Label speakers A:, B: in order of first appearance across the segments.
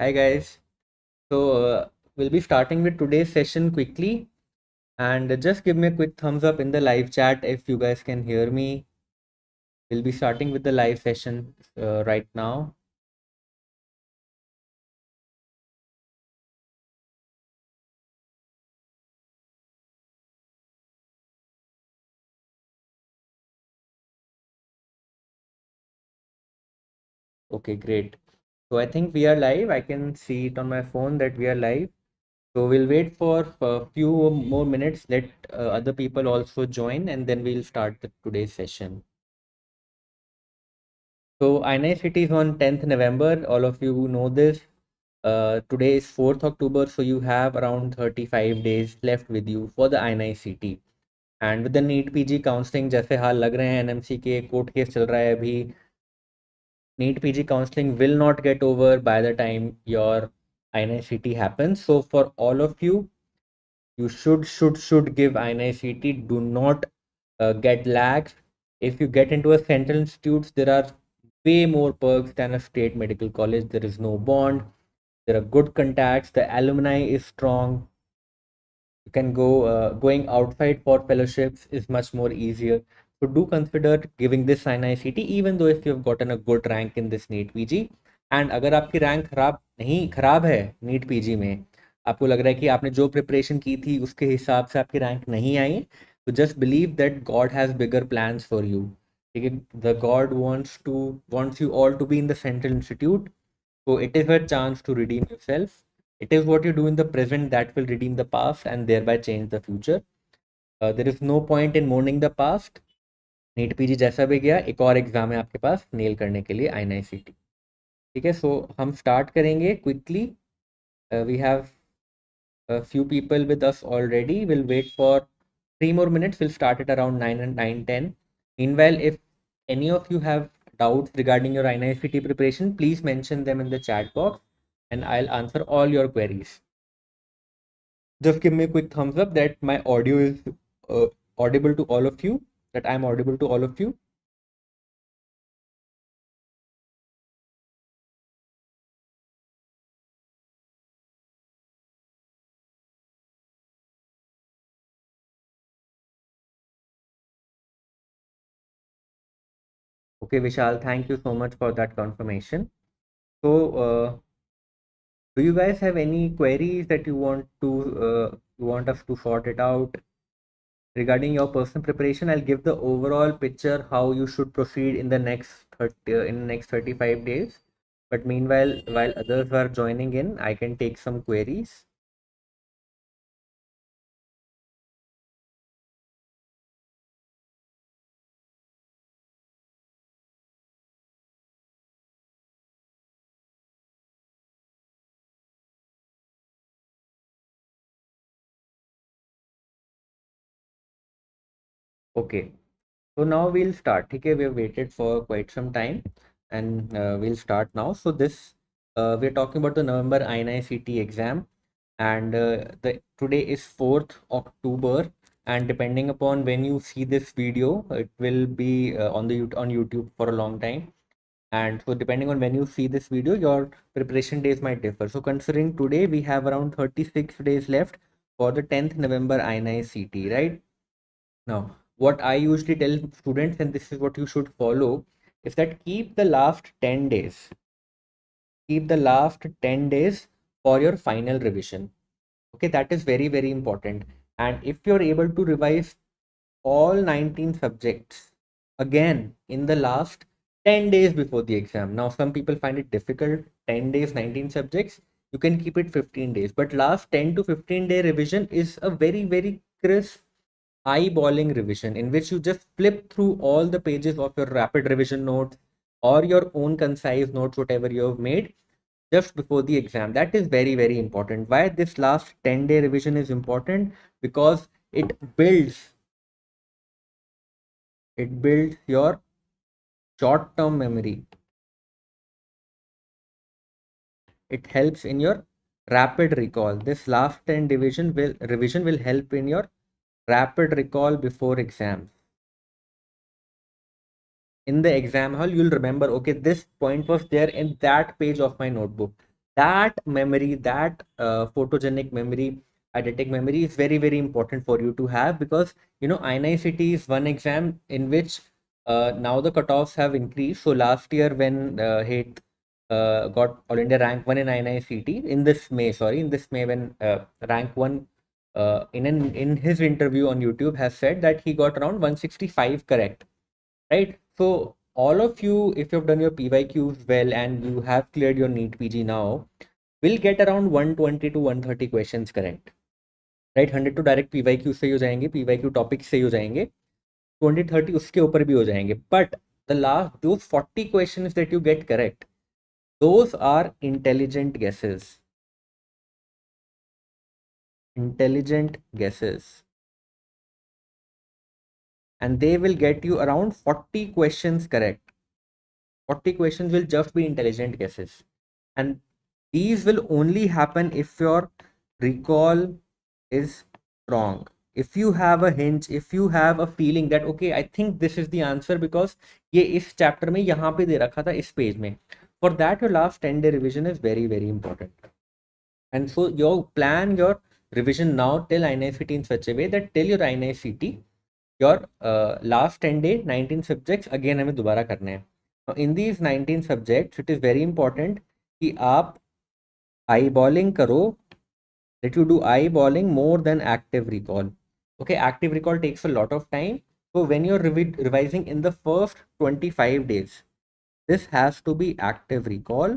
A: Hi guys. We'll be starting with today's session quickly, and just give me a quick thumbs up in the live chat if you guys can hear me. We'll be starting with the live session right now. Okay, great. So I think we are live. I can see it on my phone that we are live. So we'll wait for a few more minutes. Let other people also join, and then we'll start today's session. So INICET is on 10th November. All of you know this. Today is 4th October, so you have around 35 days left with you for the INICT. And with the NEET PG counselling जैसे हाल लग रहे हैं, NMC के court case चल रहा है अभी, NEET PG counseling will not get over by the time your INICT happens. So for all of you, you should give INICT. Do not get lax. If you get into a central institutes, there are way more perks than a state medical college. There is no bond. There are good contacts. The alumni is strong. You can go going outside for fellowships is much more easier. So do consider giving this INICT, even though if you have gotten a good rank in this NEET PG. And अगर आपकी rank खराब है NEET PG में, आपको लग रहा है कि आपने जो प्रिपरेशन की थी उसके हिसाब से आपकी रैंक नहीं आई, तो just believe that God has bigger plans for you. ठीक है, the God wants you all to be in the central institute. So it is a chance to redeem yourself. It is what you do in the present that will redeem the past and thereby change the future. There is no point in mourning the past. NEET PG जैसा भी गया, एक और exam है आपके पास nail करने के लिए, INICT. ठीक है, सो हम स्टार्ट करेंगे quickly. We have a few people with us already. We'll wait for 3 more minutes. We'll start at around 9 and 9:10. Meanwhile, if any of you have doubts regarding your INICT preparation, please mention them in the chat box and I'll answer all your queries. Just give me a quick thumbs up that my audio is audible to all of you, that I'm audible to all of you. Okay, Vishal, thank you so much for that confirmation. So, do you guys have any queries that you want us to sort it out regarding your personal preparation? I'll give the overall picture how you should proceed in the next 35 days. But meanwhile, while others are joining in, I can take some queries. Okay, so now we'll start. Okay, we have waited for quite some time and we'll start now. So we're talking about the November INICT exam, and the today is 4th October, and depending upon when you see this video, it will be on YouTube for a long time. And so depending on when you see this video, your preparation days might differ. So considering today we have around 36 days left for the 10th November INICT, right? Now, what I usually tell students, and this is what you should follow, is that keep the last 10 days for your final revision. Okay, that is very, very important. And if you're able to revise all 19 subjects again in the last 10 days before the exam. Now, some people find it difficult, 10 days, 19 subjects. You can keep it 15 days, but last 10 to 15-day revision is a very, very crisp eyeballing revision in which you just flip through all the pages of your rapid revision notes or your own concise notes, whatever you have made just before the exam. That is very, very important. Why this last 10-day revision is important? Because it builds your short-term memory. It helps in your rapid recall. This last 10 revision will help in your rapid recall before exams. In the exam hall, you'll remember, okay, this point was there in that page of my notebook. that memory, that photogenic memory, eidetic memory is very, very important for you to have, because INICET is one exam in which now the cutoffs have increased. So last year when HATE got All India rank 1 in INICET in this May, when rank 1 in his interview on YouTube has said that he got around 165 correct, right? So all of you, if you've done your PYQs well and you have cleared your NEET PG now, will get around 120 to 130 questions correct, right? 100 तो direct PYQ से ही हो जाएंगे, PYQ topic से ही हो जाएंगे, 20-30 उसके ऊपर भी हो जाएंगे. But the last those 40 questions that you get correct, those are intelligent guesses, and they will get you around 40 questions correct. 40 questions will just be intelligent guesses, and these will only happen if your recall is strong. If you have a hinge, if you have a feeling that okay, I think this is the answer because ये इस chapter में यहाँ पे दे रखा था इस page में, for that your last 10-day revision is very, very important. And so you plan your revision now till INICET in such a way that till your INICET, your last 10-day 19 subjects again हमें दोबारा करने हैं. Now in these 19 subjects it is very important कि आप eyeballing करो, that you do eyeballing more than active recall. Okay, active recall takes a lot of time. So when you're revising in the first 25 days, this has to be active recall.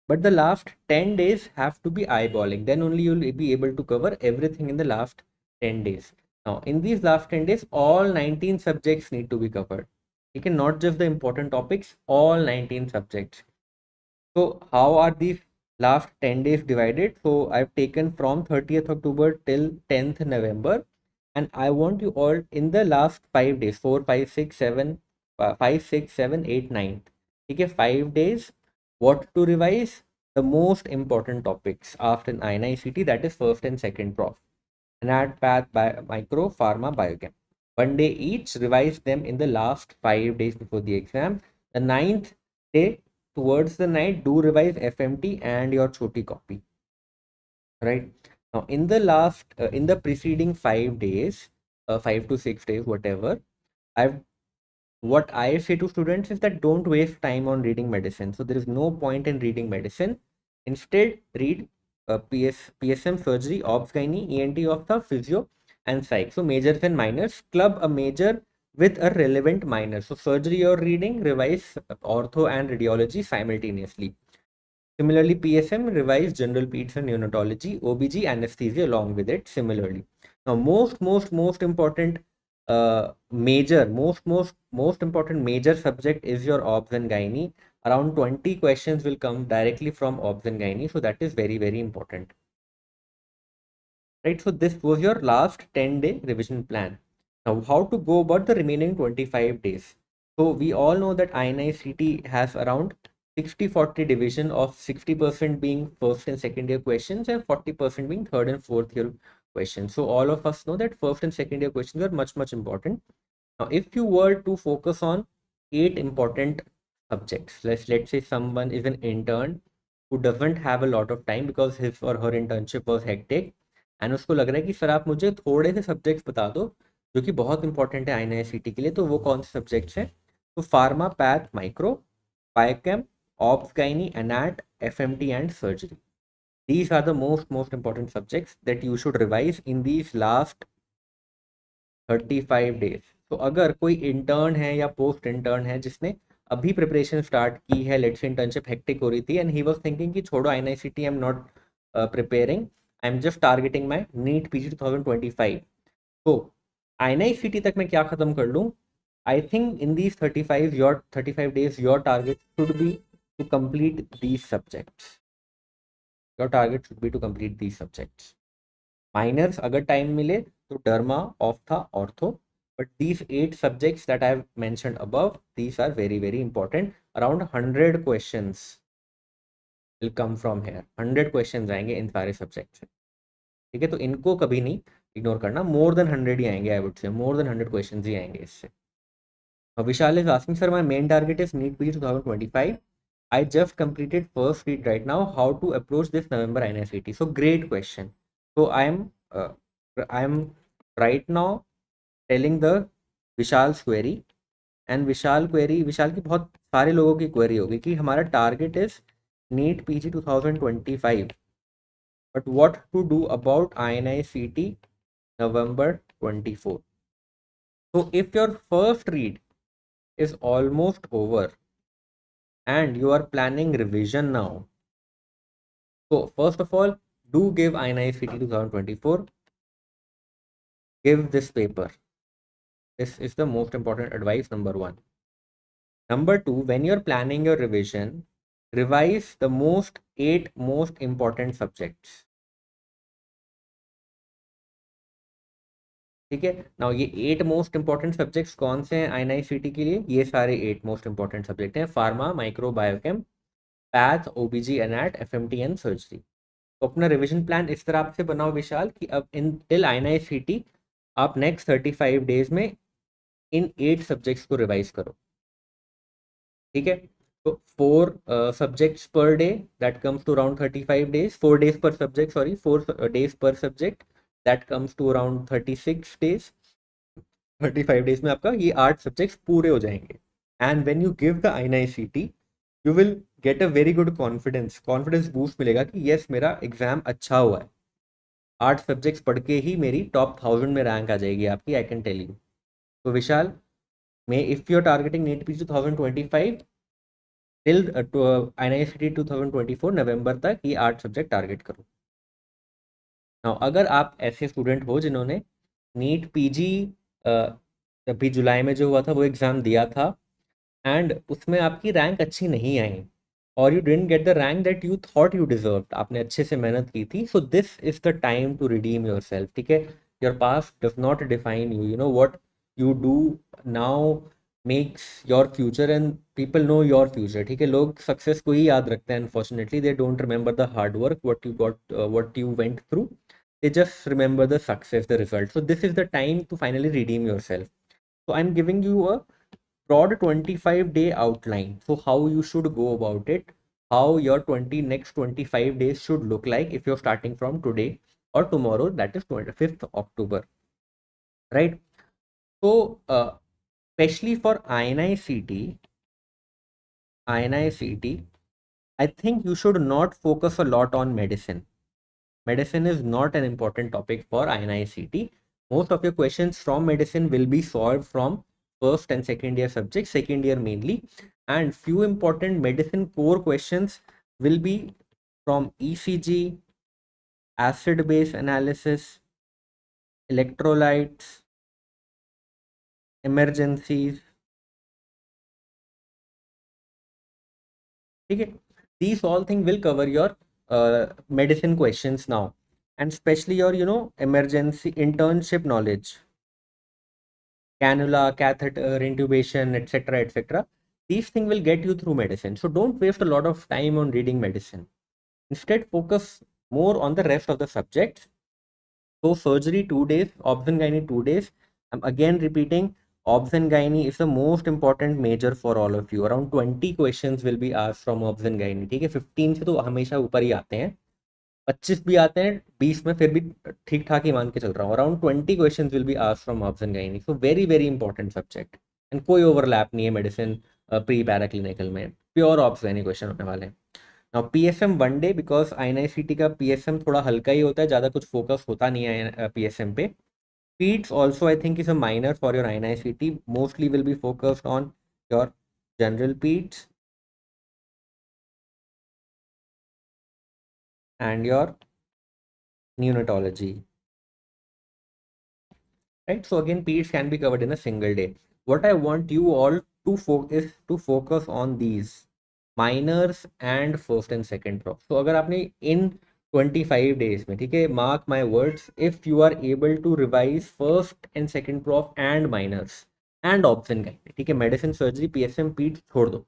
A: But the last 10 days have to be eyeballing. Then only you'll be able to cover everything in the last 10 days. Now, in these last 10 days, all 19 subjects need to be covered. You can not just the important topics, all 19 subjects. So how are these last 10 days divided? So I've taken from 30th October till 10th November, and I want you all in the last 5 days, 4, 5, 6, 7, 5, 6, 7, 8, 9. Okay, 5 days, what to revise? The most important topics after an INICET, that is first and second prof. Anat, Path, Micro, Pharma, Biochem. 1 day each, revise them in the last 5 days before the exam. The 9th day, towards the night, do revise FMT and your choti copy, right? Now in the last in the preceding 5 days, 5 to 6 days, whatever, what I say to students is that don't waste time on reading medicine. So there is no point in reading medicine. Instead, read PSM, surgery, obs, gynae, ENT, ophtha, physio, and psych. So majors and minors, club a major with a relevant minor. So surgery you're reading, revise ortho and radiology simultaneously. Similarly, PSM, revise general peds and neonatology, OBG, anesthesia along with it similarly. Now, most important most important major subject is your obs and gynae. Around 20 questions will come directly from obs and gynae. So that is very, very important. Right. So this was your last 10-day revision plan. Now, how to go about the remaining 25 days? So we all know that INICET has around 60-40 division of 60% being first and second year questions and 40% being third and fourth year questions. So all of us know that first and second year questions are much important. Now, if you were to focus on 8 important subjects, let's say someone is an intern who doesn't have a lot of time because his or her internship was hectic, and उसको लग रहा है कि sir आप मुझे थोड़े से subjects बता दो जो कि बहुत इंपॉर्टेंट है INICET के लिए, तो वो कौन से सब्जेक्ट्स हैं? तो pharma, path, micro, biochem, obs, gynae, anat, FMT and surgery. These are the most important subjects that you should revise in these last 35 days. तो अगर कोई इंटर्न है या पोस्ट इंटर्न है जिसने अभी प्रिपरेशन स्टार्ट की है, लेट्स से इंटर्नशिप हेक्टिक हो रही थी एंड ही वाज थिंकिंग कि छोड़ो INICET, I am not preparing, I am just targeting my NEET PG 2025. तो INICET तक मैं क्या खत्म कर लूँ? I think in these 35 days, your target should be to complete these subjects. Your target should be to complete these subjects. Minors, अगर time मिले तो derma, ophtha, ortho, but these 8 subjects that I have mentioned above, these are very important. Around 100 questions will come from here. 100 questions आएंगे इन सारे subject से, ठीक है? तो इनको कभी नहीं इग्नोर करना. मोर देन 100 ही आएंगे, आई वुड से मोर देन 100 क्वेश्चंस ही आएंगे इससे. Vishal is asking, sir, my main target is NEET PG 2025. I just completed first read right now. How to approach this November INICET? So great question. So I'm right now telling the Vishal query, and Vishal की बहुत सारे लोगों की query होगी कि हमारा target is NEET PG 2025, but what to do about INICET November 24. So if your first read is almost over and you are planning revision now, so first of all, do give INICET 2024, give this paper. This is the most important advice, number one. Number two, when you're planning your revision, revise the eight most important subjects. ठीक है, now ये 8 most important subjects कौन से हैं INICET के लिए? ये सारे 8 मोस्ट इंपॉर्टेंट सब्जेक्ट हैं, pharma, micro, biochem, path, OBG, एनएट, FMT and surgery. तो अपना रिवीजन प्लान इस तरह से बनाओ विशाल कि अब इन टिल INICET आप नेक्स्ट 35 डेज में इन 8 सब्जेक्ट्स को रिवाइज करो. ठीक है, तो 4 subjects per day, that comes to around 35 days. 4 days per subject, sorry 4 days per subject, that comes to around 36 days. 35 days में आपका ये 8 सब्जेक्ट्स पूरे हो जाएंगे. And when you give the INICET, you will get a very good confidence boost मिलेगा कि yes मेरा exam अच्छा हुआ है. 8 सब्जेक्ट्स पढ़ के ही मेरी टॉप 1000 में रैंक आ जाएगी आपकी, आई कैन टेल यू. तो Vishal, may if you are targeting NEET PG 2025 till INICET 2024 नवंबर तक, ये 8 सब्जेक्ट टारगेट करो. नाउ अगर आप ऐसे स्टूडेंट हो जिन्होंने नीट पीजी अभी जुलाई में जो हुआ था वो एग्ज़ाम दिया था एंड उसमें आपकी रैंक अच्छी नहीं आई, और you didn't get the rank that you thought you deserve, आपने अच्छे से मेहनत की थी, so this is the time to redeem yourself. ठीक है, your past does not define you, you know what you do now makes your future and people know your future. ठीक है, लोग सक्सेस को ही याद रखते हैं, unfortunately they don't remember the hard work what you got, what you went through. They just remember the success, the result. So this is the time to finally redeem yourself. So I'm giving you a broad 25-day outline. So how you should go about it, how your next 25 days should look like if you're starting from today or tomorrow, that is 25th October, right? So especially for INICET, I think you should not focus a lot on medicine. Medicine is not an important topic for INICET. Most of your questions from medicine will be solved from first and second year subjects, second year mainly, and few important medicine core questions will be from ECG, acid base analysis, electrolytes, emergencies. Okay, these all things will cover your medicine questions now, and especially your emergency internship knowledge, cannula, catheter, intubation, etc. These things will get you through medicine. So don't waste a lot of time on reading medicine. Instead, focus more on the rest of the subjects. So surgery 2 days, obs and gynae 2 days. I'm again repeating, obs and gynae is the most important major for all of you. Around 20 questions will be asked from obs and gynae. ठीक है, 15 से तो हमेशा ऊपर ही आते हैं, 25 भी आते हैं, 20 में फिर भी ठीक ठाक ही मान के चल रहा हूँ. Around 20 questions will be asked from obs and gynae. So very very important subject, and कोई ओवरलैप नहीं है मेडिसिन प्री पैरा क्लिनिकल में, प्योर ऑब्स गायनी क्वेश्चन होने वाले हैं. Now PSM 1 day, because INICET का PSM थोड़ा हल्का ही होता है, ज़्यादा कुछ फोकस होता नहीं है PSM पे. Peds also I think is a minor for your INICET, mostly will be focused on your general peds and your neonatology, right? So again, peds can be covered in a single day. What I want you all to focus on these minors and first and second prof. So अगर आपने in 25 days में, ठीक है, mark my words, if you are able to revise first and second prof and minors and obs and gynae, ठीक है, medicine, surgery, PSM, peds छोड़ दो,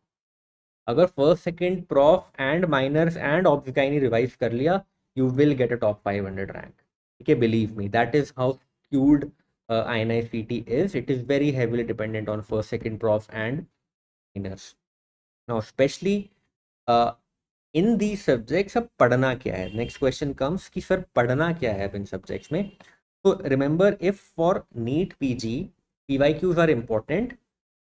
A: अगर first second prof and minors and obs gynae revise कर लिया, you will get a top 500 rank. ठीक है, believe me, that is how skewed INICET is. It is very heavily dependent on first, second prof and minors. Now, especially in the subjects अब पढ़ना क्या है. Next question comes कि sir पढ़ना क्या है अब इन सब्जेक्ट्स में. तो remember, if for NEET PG PYQs are important,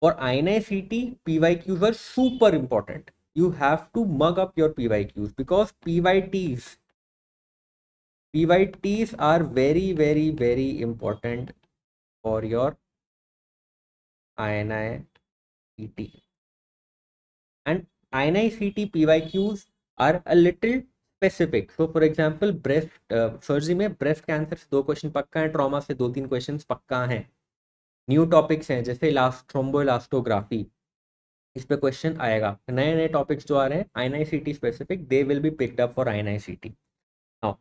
A: for INICET PYQs are super important. You have to mug up your PYQs because PYTs are very very very important for your INICET. And INICET PYQs are a little specific. So for example, breast surgery में breast cancer से 2 question पक्का है, trauma से 2-3 question पक्का हैं. New topics हैं जैसे थ्रोम्बोइलास्टोग्राफी, इस पे क्वेश्चन आएगा. नए नए टॉपिक्स जो आ रहे हैं INICET specific, they will be picked up for INICET. Now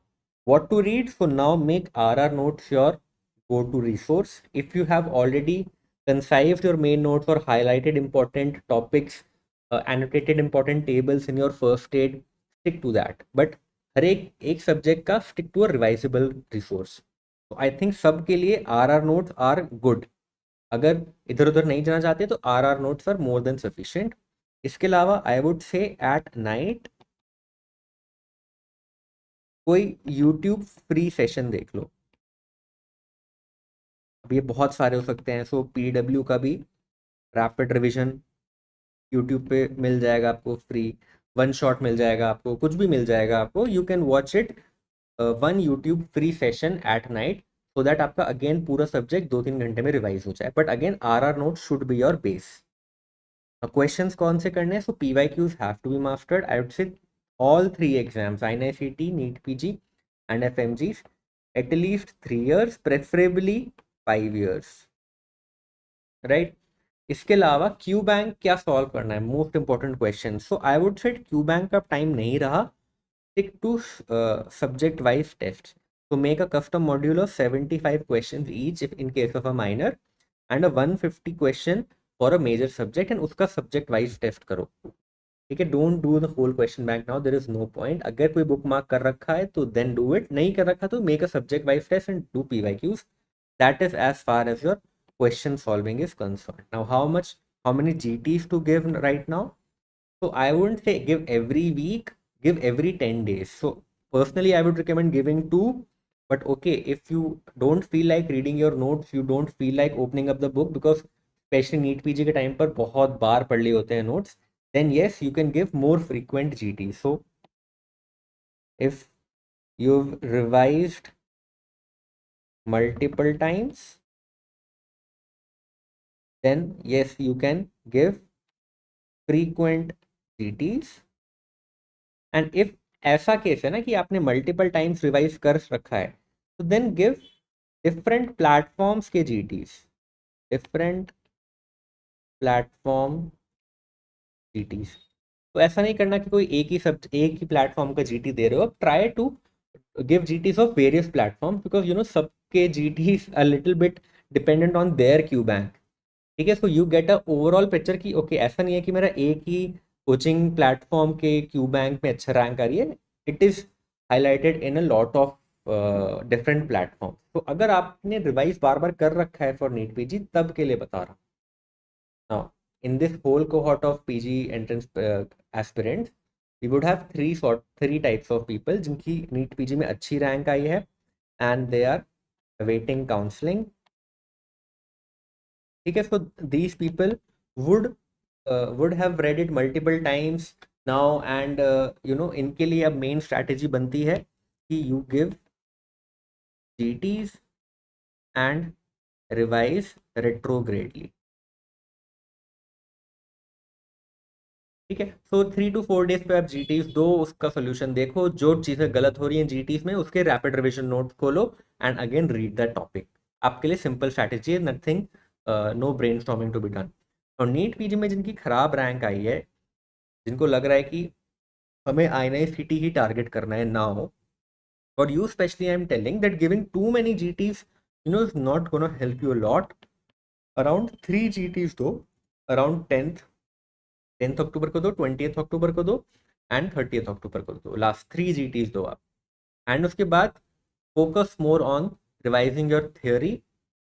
A: what to read? So now make RR notes your go to resource. If you have already concised your main notes or highlighted important topics, annotated important tables in your first aid, stick to that. But हर एक subject का stick to a revisable resource. So I think सब के लिए RR notes are good. अगर इधर उधर नहीं जाना चाहते तो RR notes are more than sufficient. इसके अलावा I would say at night कोई YouTube फ्री सेशन देख लो. अब ये बहुत सारे हो सकते हैं. सो PW का भी रैपिड रिवीजन YouTube पे मिल जाएगा आपको फ्री. वन शॉट मिल जाएगा आपको, कुछ भी मिल जाएगा आपको. You can watch it on YouTube free session at night, so that आपका अगेन पूरा सब्जेक्ट 2-3 घंटे में रिवाइज हो जाए. But again RR note should be your base. Questions कौन से करने हैं? So PYQs have to be mastered. I would say all 3 exams, INICET, NEET PG and FMGs, at least 3 years, preferably 5 years, right? इसके अलावा Q bank क्या solve करना है, most important question. So I would set Q bank का time नहीं रहा, stick to subject wise tests. So make a custom module of 75 questions each if in case of a minor, and a 150 question for a major subject, and उसका subject wise test करो. ठीक है, don't do the whole question bank now, there is no point. अगर कोई book mark कर रखा है तो देन डू इट, नहीं कर रखा तो make a subject wise test and do PYQs. That is as far as your question solving is concern. Now how many GTs to give right now? So I wouldn't say give every week, give every 10 days. So personally I would recommend giving 2, but okay, if you don't feel like reading your notes, you don't feel like opening up the book, because especially NEET PG के time पर बहुत बार पढ़ लिए होते हैं notes, then yes, you can give more frequent GT. So if you've revised multiple times, then yes, you can give frequent GTs. And if ऐसा case है ना कि आपने मल्टीपल टाइम्स रिवाइज कर रखा है, तो देन गिव डिफरेंट प्लेटफॉर्म्स के GTs, डिफरेंट प्लेटफॉर्म GTs. तो ऐसा नहीं करना कि कोई एक ही प्लेटफॉर्म का GT दे रहे हो. Try to give GTs of various platforms, because you know सबके GTs a little bit dependent on their Q bank. ठीक है, so you get a overall picture कि ओके, ऐसा नहीं है कि मेरा एक ही कोचिंग प्लेटफॉर्म के क्यू बैंक में अच्छा रैंक आ रही है. It is highlighted in a lot of different platform. तो अगर आपने रिवाइज बार बार कर रखा है फॉर नीट PG, तब के लिए बता रहा हूँ. Now in this whole cohort of PG entrance aspirants, we would have three types of people जिनकी नीट PG में अच्छी रैंक आई है and they are awaiting counselling. ठीक है, so these people would have read it multiple times now, and you know, इनके लिए अब मेन स्ट्रैटेजी बनती है कि you give GTs and revise retrogradely. ठीक है, सो 3 to 4 days पे आप GTs दो, उसका सोल्यूशन देखो, जो चीज़ें गलत हो रही हैं GTs में उसके रैपिड रिविजन नोट खोलो and again read that topic. आपके लिए सिंपल स्ट्रैटेजी है, nothing, no brainstorming to be done. और नीट PG में जिनकी खराब रैंक आई है, जिनको लग रहा है कि हमें INICET ही टारगेट करना है now, for you especially I'm telling that giving too many GTs, you know, is not gonna help you a lot. Around 3 GTs दो, around 10th अक्टूबर को दो, 20th अक्टूबर को दो एंड 30th अक्टूबर को दो. लास्ट 3 GTs दो आप, एंड उसके बाद focus more on revising your theory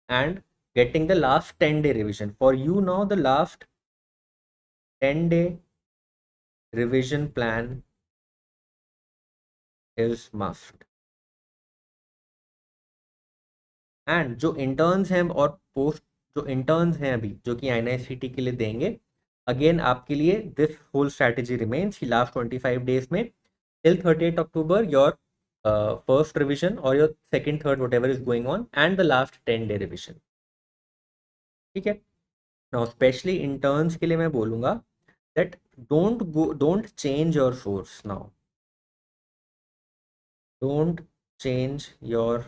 A: and getting the last 10-day revision. For you now, the last 10-day revision plan is must. And जो इंटर्न्स हैं और पोस्ट जो इंटर्न्स हैं अभी जो कि INICET के लिए देंगे, अगेन आपके लिए दिस होल स्ट्रैटेजी रिमेन्स कि लास्ट 25 डेज में till 38 October your first revision और your second third whatever is going on and the last 10 day revision. ठीक है. नाउ स्पेशली इंटर्न्स के लिए मैं बोलूँगा that don't change your source now. Don't change your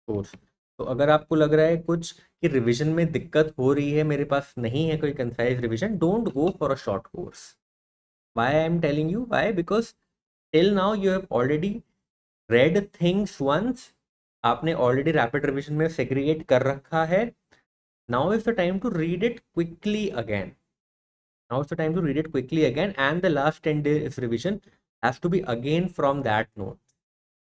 A: source. तो अगर आपको लग रहा है कुछ कि रिवीजन में दिक्कत हो रही है, मेरे पास नहीं है कोई concise revision, don't go for a short course. Why I am telling you why? Because till now you have already read things once. आपने ऑलरेडी रैपिड रिवीजन में सेग्रीगेट कर रखा है. Now is the time to read it quickly again. Now is the time to read it quickly again and the last 10 days revision has to be again from that note.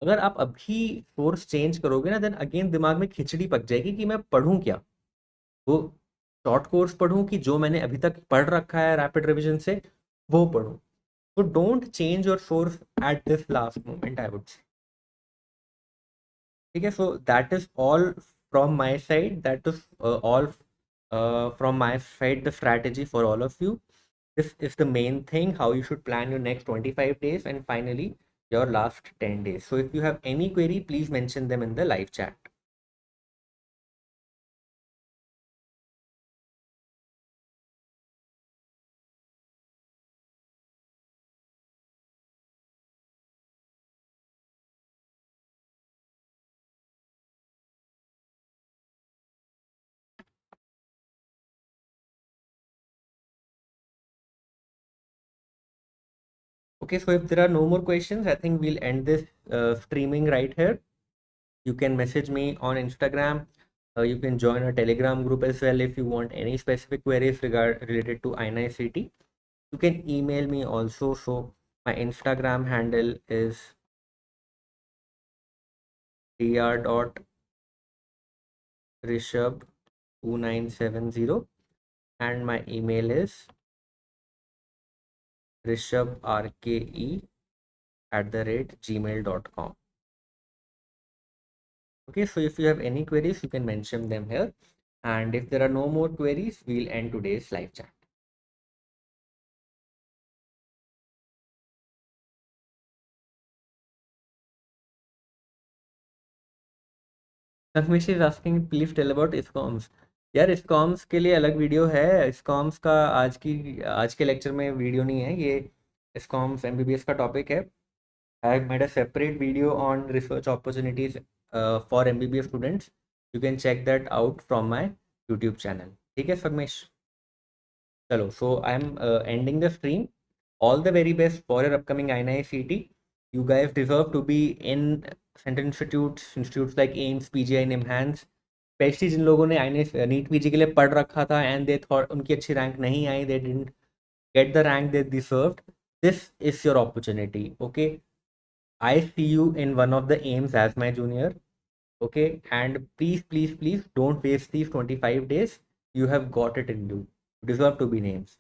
A: अगर आप अभी source change करोगे ना, then again दिमाग में खिचड़ी पक जाएगी कि मैं पढ़ूं क्या. वो शॉर्ट कोर्स पढ़ूं कि जो मैंने अभी तक पढ़ रखा है रैपिड रिवीजन से वो पढ़ूं. तो don't change your source at this last moment, I would से. ठीक है. So that is all from my side. That is all from my side the strategy for all of you. This is the main thing how you should plan your next 25 days and finally your last 10 days. So if you have any query, please mention them in the live chat. Okay, so if there are no more questions, I think we'll end this streaming right here. You can message me on Instagram. You can join our Telegram group as well if you want any specific queries related to INICET. You can email me also. So my Instagram handle is dr.rishabh2970 and my email is rishabhrke@gmail.com. Okay, so if you have any queries, you can mention them here. And if there are no more queries, we'll end today's live chat. Sanmesh is asking, please tell about ISCOMs. यार ISCOMs के लिए अलग video है. ISCOMs का आज के lecture में video नहीं है. ये ISCOMs MBBS का टॉपिक है. I have made a separate video on research opportunities for MBBS students. You can check that out from my YouTube channel. ठीक है Sanmesh? चलो, so I'm ending the stream. All the very best for your upcoming INICET. You guys deserve to be in central institutes like AIMS, PGI, and NIMHANS. Specially जिन लोगों ने NEET PG के लिए पढ़ रखा था एंड दे थॉट उनकी अच्छी रैंक नहीं आई, they didn't get the rank they deserved. This is your opportunity. Okay, I see you in one of the aims as my junior. Okay, and please don't waste these 25 days. You have got it in you. You deserve to be names.